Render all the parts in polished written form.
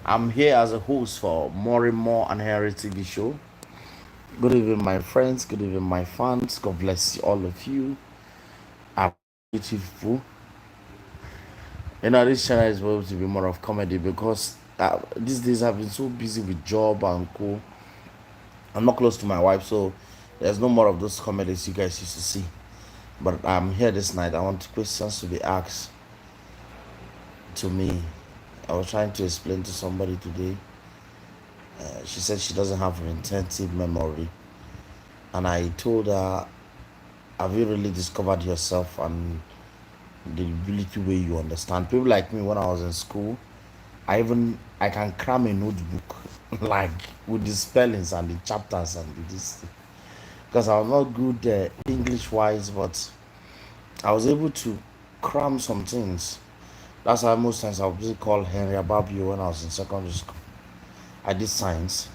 I'm here as a host for More and More and Harry TV show. Good evening, my friends. Good evening, my fans. God bless all of you. I'm beautiful. This channel is supposed to be more of comedy because these days I've been so busy with job and co. I'm not close to my wife, so there's no more of those comedies you guys used to see. But I'm here this night. I want questions to be asked to me. I was trying to explain to somebody today. She said she doesn't have retentive memory, and I told her, have you really discovered yourself and the ability way you understand? People like me, when I was in school, I can cram a notebook like with the spellings and the chapters and this, because I was not good English wise, but I was able to cram some things. That's why most times I was called Henry Ababio when I was in secondary school. I did science.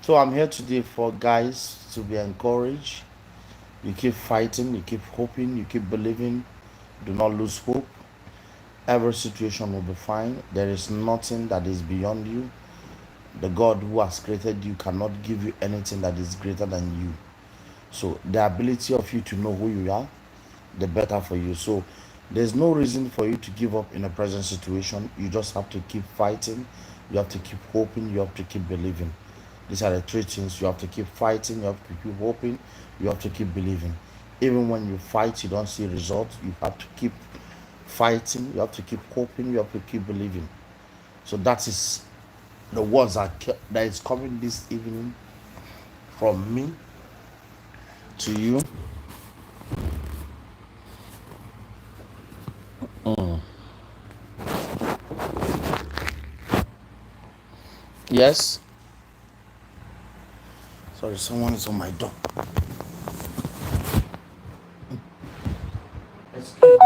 So I'm here today for guys to be encouraged. You keep fighting, you keep hoping, you keep believing. Do not lose hope. Every situation will be fine. There is nothing that is beyond you. The God who has created you cannot give you anything that is greater than you. So the ability of you to know who you are, the better for you. So there's no reason for you to give up in a present situation. You just have to keep fighting. You have to keep hoping. You have to keep believing. These are the three things. You have to keep fighting. You have to keep hoping. You have to keep believing. Even when you fight, you don't see results. You have to keep fighting. You have to keep hoping. You have to keep believing. So that is the words that is coming this evening from me to you. Yes. Sorry, someone is on my door. Excuse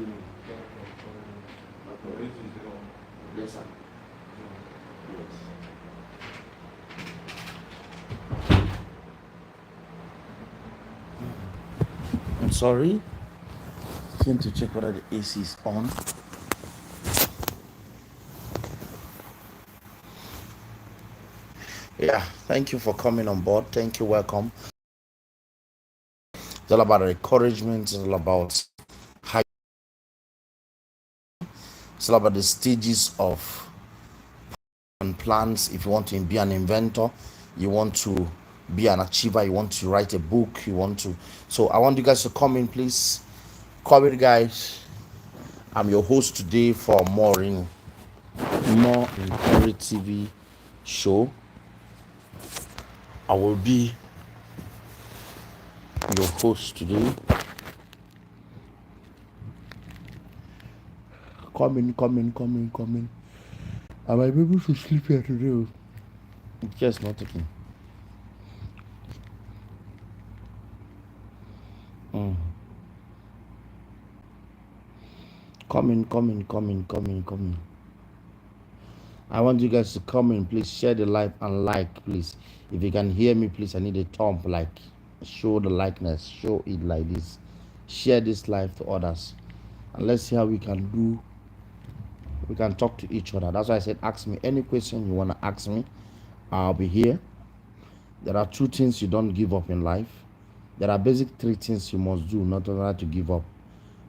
me. Yes, sir. I'm sorry. Came to check whether the AC is on. Yeah, thank you for coming on board. Thank you, welcome. It's all about encouragement. It's all about how. It's all about the stages of and plans. If you want to be an inventor, you want to be an achiever, you want to write a book, you want to. So I want you guys to come in, please. Come in, guys. I'm your host today for More in Curry TV show. I will be your host today. Come in, come in, come in, come in. I might be able to sleep here today. Just not taking. Come in, come in, come in, come in, come in. I want you guys to come in, please share the live and like, please. If you can hear me, please, I need a thumb, like, show the likeness, show it like this. Share this live to others. And let's see how we can do. We can talk to each other. That's why I said, ask me any question you want to ask me. I'll be here. There are two things you don't give up in life. There are basic three things you must do not in order to give up.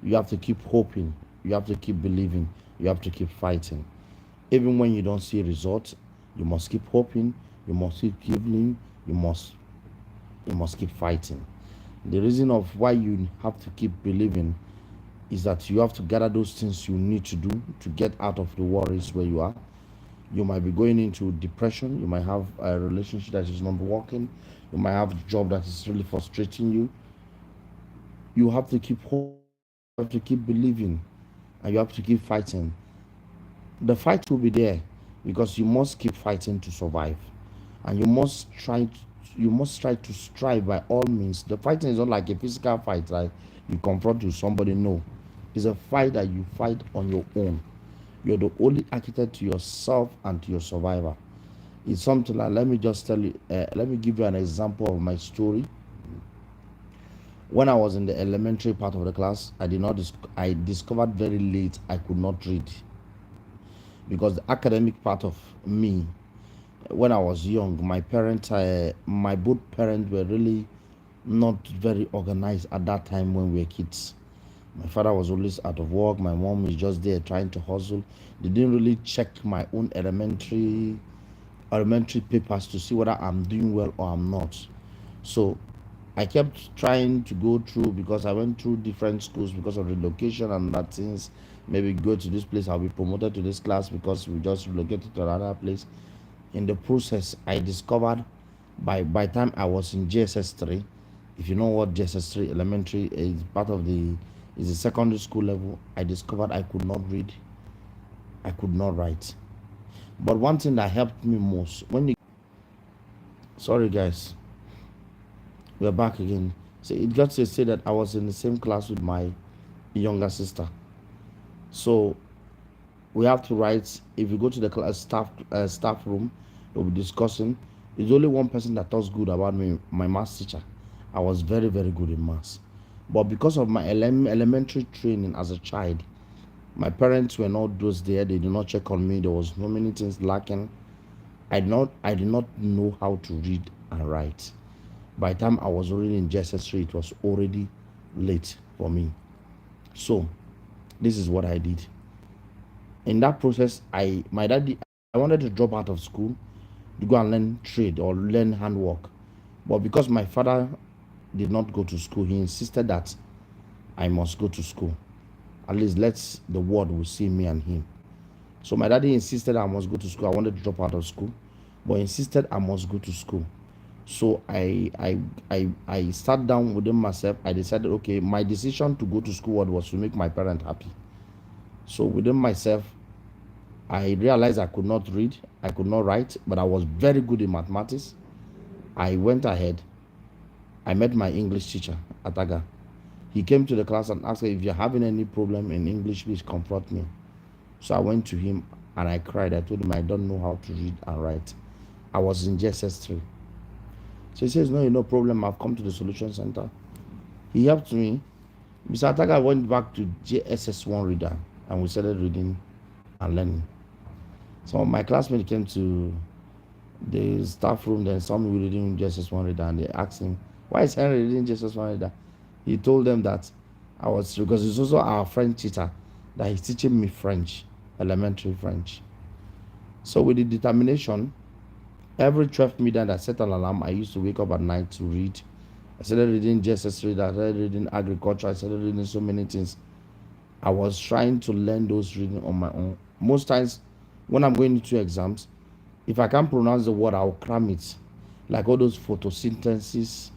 You have to keep hoping. You have to keep believing. You have to keep fighting. Even when you don't see results, you must keep hoping. You must keep believing. You must keep fighting. The reason of why you have to keep believing is that you have to gather those things you need to do to get out of the worries where you are. You might be going into depression. You might have a relationship that is not working. You might have a job that is really frustrating you. You have to keep hope. You have to keep believing, and you have to keep fighting. The fight will be there because you must keep fighting to survive, and you must try to strive by all means. The fighting is not like a physical fight, like you confront with somebody. No, it's a fight that you fight on your own. You're the only architect to yourself and to your survivor. It's something like, let me just tell you, let me give you an example of my story. When I was in the elementary part of the class, I discovered very late I could not read, because the academic part of me, when I was young, my both parents were really not very organized at that time when we were kids. My father was always out of work. My mom is just there trying to hustle. They didn't really check my own elementary papers to see whether I'm doing well or I'm not. So I kept trying to go through, because I went through different schools because of relocation and that things. Maybe go to this place, I'll be promoted to this class because we just relocated to another place. In the process, I discovered by time I was in JSS 3, if you know what JSS 3 elementary is, part of the is the secondary school level, I discovered I could not read, I could not write. But one thing that helped me most, when you sorry guys, we're back again. So it got to say that I was in the same class with my younger sister. So we have to write. If you go to the class staff room, they'll be discussing. There's only one person that talks good about me, my maths teacher. I was very, very good in maths. But because of my elementary training as a child, my parents were not those there. They did not check on me. There was so many things lacking. I did not know how to read and write. By the time I was already in JSS3, it was already late for me. So this is what I did. In that process, I wanted to drop out of school to go and learn trade or learn handwork. But because my father did not go to school, he insisted that I must go to school. At least let the world will see me and him. So my daddy insisted I must go to school. I wanted to drop out of school, but insisted I must go to school. So I sat down within myself. I decided, okay, my decision to go to school was to make my parents happy. So within myself, I realized I could not read, I could not write, but I was very good in mathematics. I went ahead. I met my English teacher, Ataga. He came to the class and asked me, if you're having any problem in English, please confront me. So I went to him and I cried. I told him I don't know how to read and write. I was in JSS 3. So he says, no problem. I've come to the solution center. He helped me. Mr. Ataga went back to JSS 1 reader and we started reading and learning. So my classmate came to the staff room, then saw me reading JSS 1 reader and they asked him, why is Henry reading JSS 1 reader? He told them that I was, because he's also our French teacher, that he's teaching me French, elementary French. So with the determination, every 12 midnight I set an alarm. I used to wake up at night to read. I started reading JSS reader, I started reading agriculture, I started reading so many things. I was trying to learn those reading on my own. Most times when I'm going into exams, if I can't pronounce the word, I'll cram it. Like all those photosynthesis,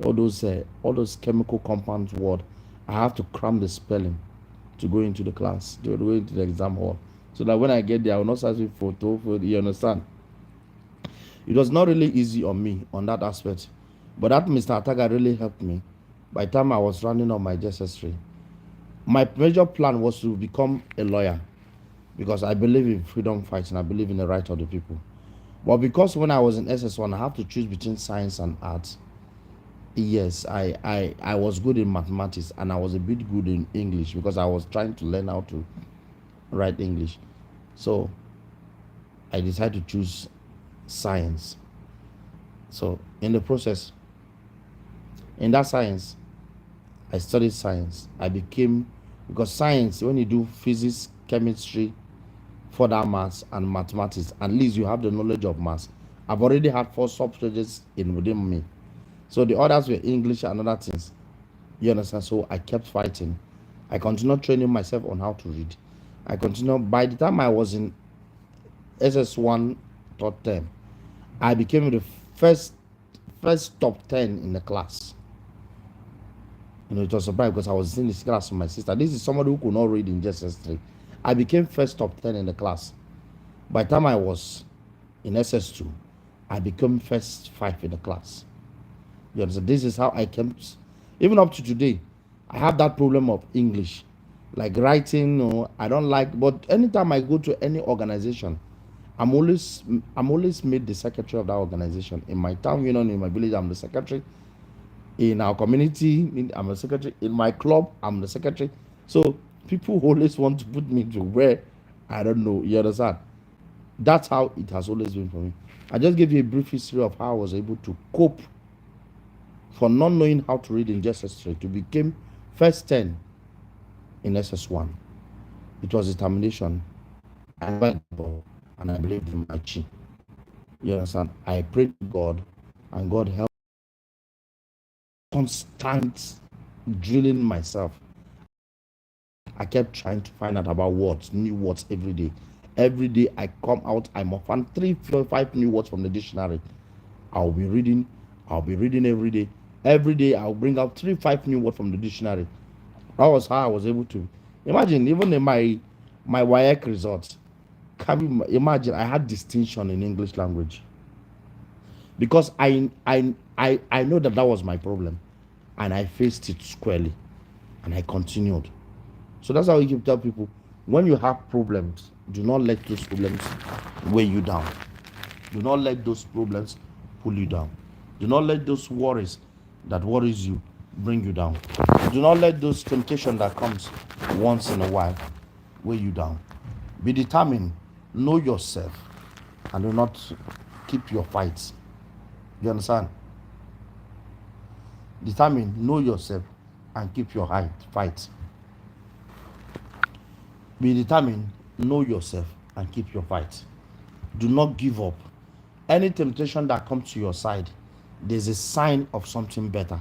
all those chemical compounds word, I have to cram the spelling to go into the class, to go into the exam hall. So that when I get there, I will not start with photo, you understand? It was not really easy on me on that aspect. But that Mr. Ataga really helped me. By the time I was running on my JSS3, my major plan was to become a lawyer, because I believe in freedom fights and I believe in the right of the people. But because when I was in SS1, I have to choose between science and arts. Yes, I was good in mathematics and I was a bit good in English because I was trying to learn how to write English. So I decided to choose science. So in the process, in that science, I studied science. I became, because science, when you do physics, chemistry, further maths and mathematics, at least you have the knowledge of maths. I've already had 4 subjects within me. So the others were English and other things. You understand? So I kept fighting. I continued training myself on how to read. I continued. By the time I was in SS1 top 10, I became the first top 10 in the class. It was a surprise because I was in this class with my sister. This is somebody who could not read in JSS3. I became first top 10 in the class. By the time I was in SS2, I became first 5 in the class. You understand? This is how I came. Even up to today, I have that problem of English. Like writing, no, I don't like. But anytime I go to any organization, I'm always made the secretary of that organization. In my town, in my village, I'm the secretary. In our community, I'm a secretary. In my club, I'm the secretary. So people always want to put me to where I don't know. You understand? That's how it has always been for me. I just gave you a brief history of how I was able to cope for not knowing how to read in SS3 to become first 10 in SS1. It was determination. I never gave up, and I believed in my chi. You understand? I prayed to God, and God helped. Constant drilling myself. I kept trying to find out about words, new words every day. Every day I come out, I must find 3, 4, 5 new words from the dictionary. I'll be reading. I'll be reading every day. Every day I'll bring out 3, 5 new words from the dictionary. That was how I was able to imagine. Even in my WAEC results, can you imagine? I had distinction in English language because I know that was my problem, and I faced it squarely, and I continued. So that's how we keep tell people, when you have problems, do not let those problems weigh you down. Do not let those problems pull you down. Do not let those worries that worries you bring you down. Do not let those temptation that comes once in a while weigh you down. Be determined, know yourself, and do not keep your fights. You understand? Determine, know yourself, and keep your fight. Be determined, know yourself, and keep your fight. Do not give up. Any temptation that comes to your side, there's a sign of something better.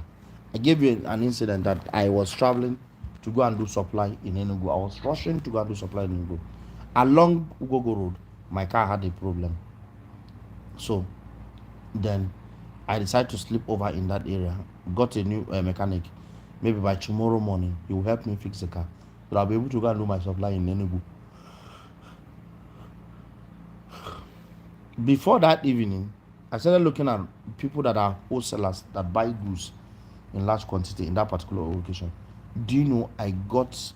I gave you an incident that I was traveling to go and do supply in Enugu. I was rushing to go and do supply in Enugu. Along Ugogo Road, my car had a problem. So then I decided to sleep over in that area. Got a new mechanic. Maybe by tomorrow morning, he will help me fix the car. So I'll be able to go and do my supply in Enugu. Before that evening, I started looking at people that are wholesalers that buy goods in large quantity in that particular location. Do you know I got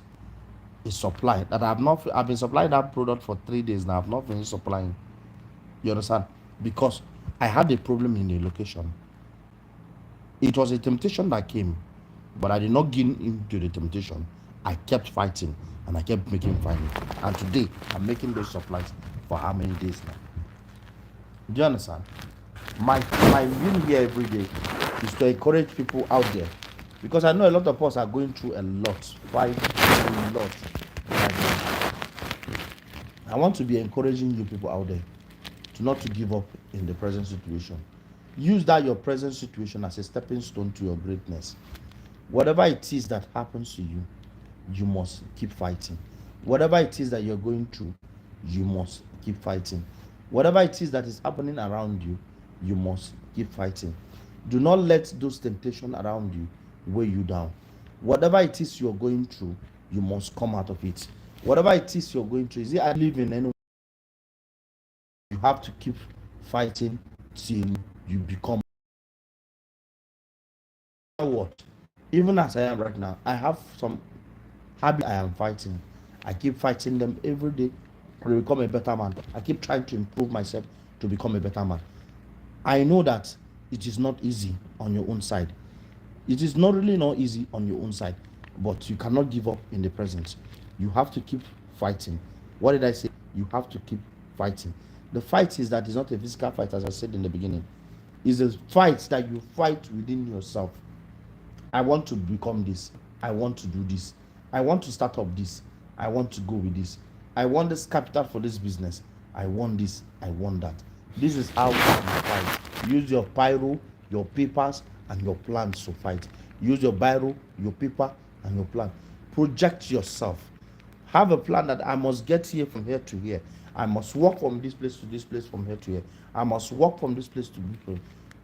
a supply that I've been supplying that product for 3 days now. I've not finished supplying. You understand? Because I had a problem in the location. It was a temptation that came, but I did not give into the temptation. I kept fighting and I kept making finally. And today I'm making those supplies for how many days now? Do you understand? My view here every day is to encourage people out there, because I know a lot of us are going through a lot, fight a lot. I want to be encouraging you people out there to not to give up in the present situation. Use that your present situation as a stepping stone to your greatness. Whatever it is that happens to you, you must keep fighting. Whatever it is that you're going through, you must keep fighting. Whatever it is that is happening around you, you must keep fighting. Do not let those temptations around you weigh you down. Whatever it is you're going through, you must come out of it. Whatever it is you're going through, is it I live in any, you have to keep fighting till you become what? Even as I am right now, I have some habit I am fighting. I keep fighting them every day to become a better man. I keep trying to improve myself to become a better man. I know that it is not easy on your own side. It is not really not easy on your own side, but you cannot give up in the present. You have to keep fighting. What did I say? You have to keep fighting. The fight is that it's not a physical fight, as I said in the beginning. It's a fight that you fight within yourself. I want to become this. I want to do this. I want to start up this. I want to go with this. I want this capital for this business. I want this. I want that. This is how you fight. Use your pyro, your papers, and your plans to fight. Use your biro, your paper, and your plan. Project yourself. Have a plan that I must get here from here to here. I must walk from this place to this place, from here to here. I must walk from this place to this place.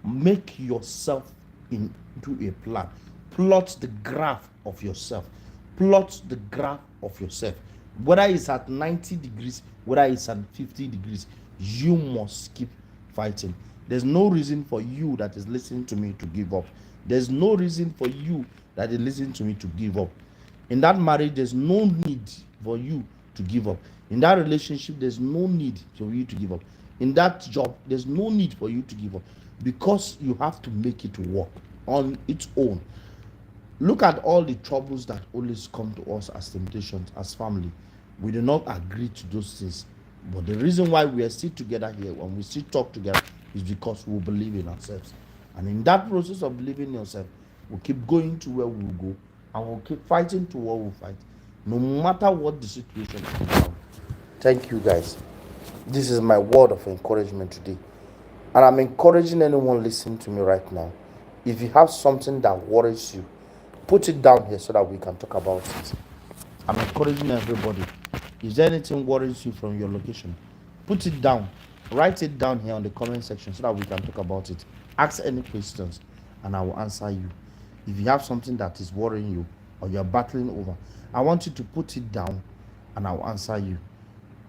Make yourself into a plan. Plot the graph of yourself. Plot the graph of yourself. Whether it's at 90 degrees, whether it's at 50 degrees, you must keep fighting. There's no reason for you that is listening to me to give up. There's no reason for you that is listening to me to give up. In that marriage, there's no need for you to give up. In that relationship, there's no need for you to give up. In that job, there's no need for you to give up, because you have to make it work. on its own. Look at all the troubles that always come to us as temptations, as family. We do not agree to those things. But the reason why we are still together here, when we still talk together, is because we believe in ourselves. And in that process of believing in yourself, we'll keep going to where we will go, and we'll keep fighting to what we'll fight, no matter what the situation is. Thank you, guys. This is my word of encouragement today. And I'm encouraging anyone listening to me right now. If you have something that worries you, put it down here so that we can talk about it. I'm encouraging everybody. Is there anything worries you from your location? Put it down. Write it down here on the comment section so that we can talk about it. Ask any questions and I will answer you. If you have something that is worrying you or you're battling over, I want you to put it down and I will answer you.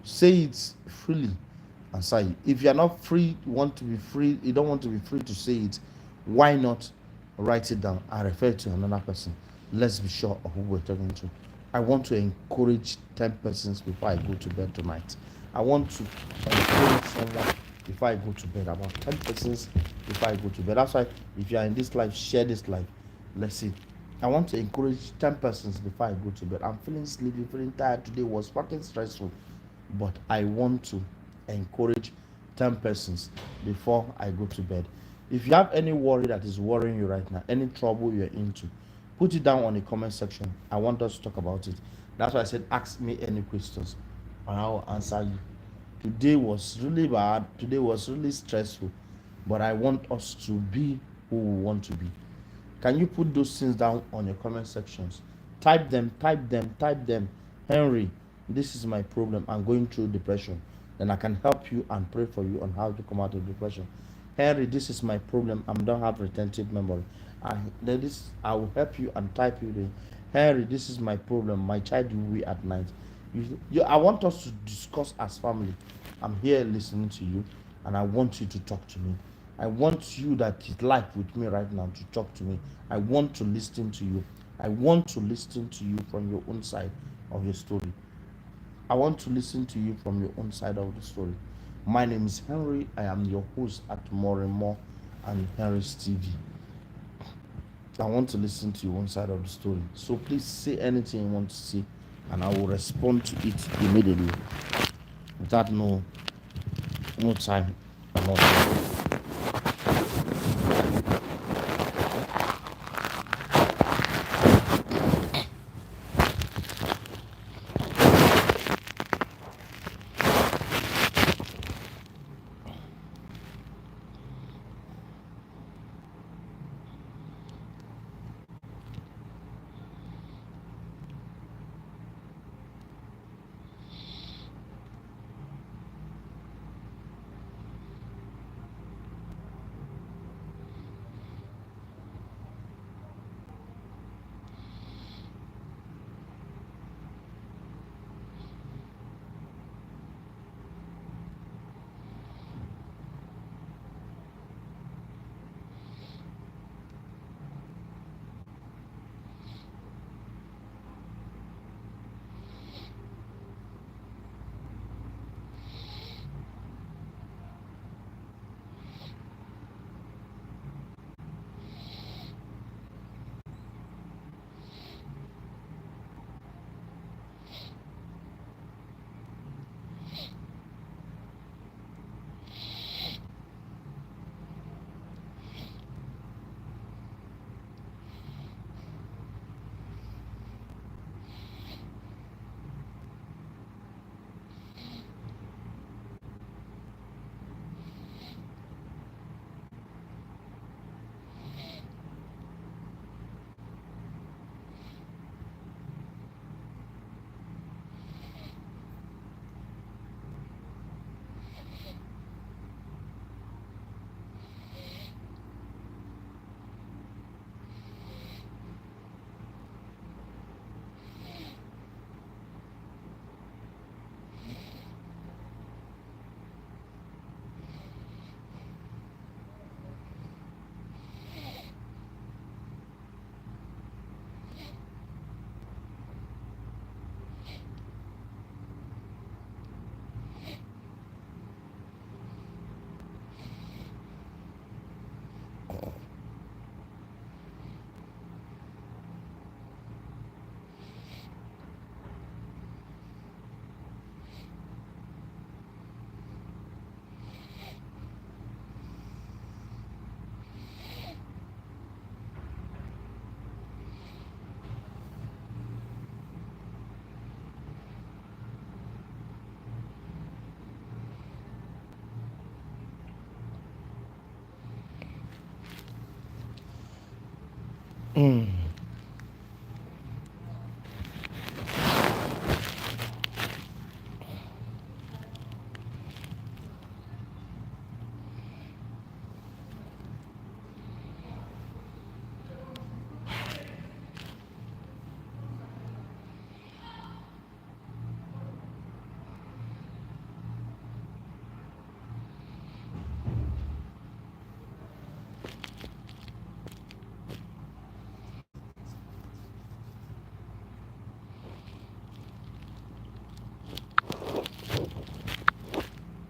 Say it freely and say it. If you're not free, you want to be free, you don't want to be free to say it, why not write it down and refer it to another person? Let's be sure of who we're talking to. I want to encourage 10 persons before I go to bed tonight. I want to encourage someone before I go to bed, about 10 persons before I go to bed. That's why if you are in this life, share this life. Let's see. I want to encourage 10 persons before I go to bed. I'm feeling sleepy, feeling tired today, was fucking stressful. But I want to encourage 10 persons before I go to bed. If you have any worry that is worrying you right now, any trouble you're into, put it down on the comment section. I want us to talk about it. That's why I said ask me any questions and I will answer you. Today was really bad. Today was really stressful. But I want us to be who we want to be. Can you put those things down on your comment sections? Type them, type them, type them. Henry, this is my problem. I'm going through depression. Then I can help you and pray for you on how to come out of depression. Henry, this is my problem. I don't have retentive memory. I will help you and type you there. Henry, this is my problem. My child will be at night. I want us to discuss as family. I'm here listening to you, and I want you to talk to me. I want you that is live with me right now to talk to me. I want to listen to you. I want to listen to you from your own side of your story. I want to listen to you from your own side of the story. My name is Henry. I am your host at More and More and Henry's TV. I want to listen to your own side of the story. So please say anything you want to say, and I will respond to it immediately without no time and no time.